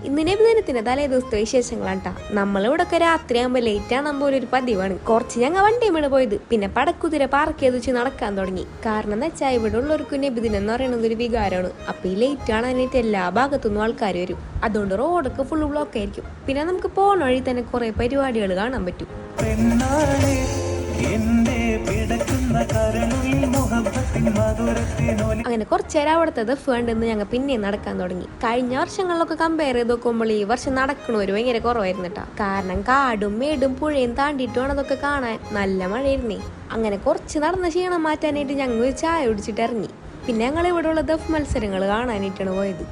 ഇന്ന് നബിദിനത്തിന്റെ തലേ ദിവസത്തെ വിശേഷങ്ങളാണ് ട്ടാ. നമ്മളിവിടൊക്കെ രാത്രിയാകുമ്പോൾ ലേറ്റ് ആകുമ്പോൾ ഒരു പതിവാണ്. കുറച്ച് ഞങ്ങൾ വണ്ടിയാണ് പോയത്. പിന്നെ പടക്കുതിര പാർക്ക് ചെയ്ത് വെച്ച് നടക്കാൻ തുടങ്ങി. കാരണം എന്ന് വെച്ചാൽ ഇവിടെ ഉള്ളവർക്ക് നബിദിനം എന്ന് പറയുന്നത് ഒരു വികാരമാണ്. അപ്പൊ ഈ ലേറ്റ് ആണാനായിട്ട് എല്ലാ ഭാഗത്തുനിന്നും ആൾക്കാർ വരും. അതുകൊണ്ട് റോഡൊക്കെ ഫുള്ള് ബ്ലോക്ക് ആയിരിക്കും. പിന്നെ നമുക്ക് പോണ വഴി തന്നെ കുറെ പരിപാടികൾ കാണാൻ പറ്റും. അങ്ങനെ കുറച്ചേരം അവിടുത്തെ ദഫ് കണ്ടെന്ന് ഞങ്ങൾ പിന്നെ നടക്കാൻ തുടങ്ങി. കഴിഞ്ഞ വർഷങ്ങളിലൊക്കെ കമ്പയർ ചെയ്ത് നോക്കുമ്പോൾ ഈ വർഷം നടക്കണവര് ഭയങ്കര കുറവായിരുന്നു കേട്ടോ. കാരണം കാടും മേടും പുഴയും താണ്ടിയിട്ട് വേണം അതൊക്കെ കാണാൻ. നല്ല മഴയായിരുന്നേ. അങ്ങനെ കുറച്ച് നടന്ന ക്ഷീണം മാറ്റാനായിട്ട് ഞങ്ങൾ ചായ കുടിച്ചിട്ട് ഇറങ്ങി. പിന്നെ ഞങ്ങൾ ഇവിടെ ഉള്ള ദഫ് മത്സരങ്ങൾ കാണാനായിട്ടാണ് പോയത്.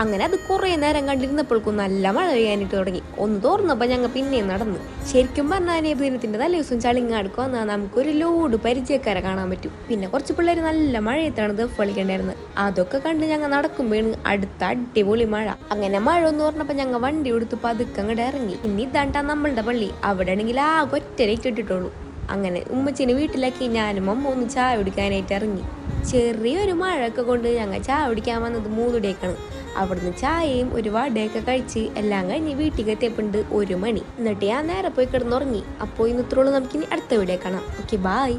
അങ്ങനെ അത് കുറേ നേരം കണ്ടിരുന്നപ്പോഴേക്കും നല്ല മഴ പെയ്യാനായിട്ട് തുടങ്ങി. ഒന്ന് തോർന്നപ്പോൾ ഞങ്ങൾ പിന്നെയും നടന്നു. ശരിക്കും പറഞ്ഞാൽ നബിദിനത്തിന്റെ തലേ ദിവസം ചളിങ്ങാടുക്ക് വന്നാൽ നമുക്കൊരു ലോഡ് പരിചയക്കാരെ കാണാൻ പറ്റും. പിന്നെ കുറച്ച് പിള്ളേർ നല്ല മഴയത്താണ് ദഫ് കളിക്കേണ്ടായിരുന്നത്. അതൊക്കെ കണ്ട് ഞങ്ങൾ നടക്കുമ്പോഴാണ് അടുത്ത അടിപൊളി മഴ. അങ്ങനെ മഴ എന്ന് പറഞ്ഞപ്പോൾ ഞങ്ങൾ വണ്ടി എടുത്ത് പതുക്കെ അങ്ങോട്ട് ഇറങ്ങി. പിന്നെ ഇതാണ്ടാ നമ്മളുടെ പള്ളി. അവിടെ ആണെങ്കിൽ ആകെ ഒറ്റ ലൈറ്റ് ഇട്ടിട്ടുള്ളൂ. അങ്ങനെ ഉമ്മച്ചിനെ വീട്ടിലാക്കി ഞാനും അമ്മ ഒന്ന് ചായ കുടിക്കാനായിട്ട് ഇറങ്ങി. ചെറിയൊരു മഴയൊക്കെ കൊണ്ട് ഞങ്ങൾ ചായ കുടിക്കാൻ വന്നത് 3 മണിക്കാണ്. അവിടുന്ന് ചായയും ഒരു വടയൊക്കെ കഴിച്ച് എല്ലാം കഴിഞ്ഞ് വീട്ടിൽ എത്തിയപ്പോണ്ട് 1 മണി. എന്നിട്ട് ഞാൻ നേരെ പോയി കിടന്നുറങ്ങി. അപ്പോൾ ഇന്നത്രോളം നമുക്കിനി അടുത്ത വീഡിയോ കാണാം. Okay, bye.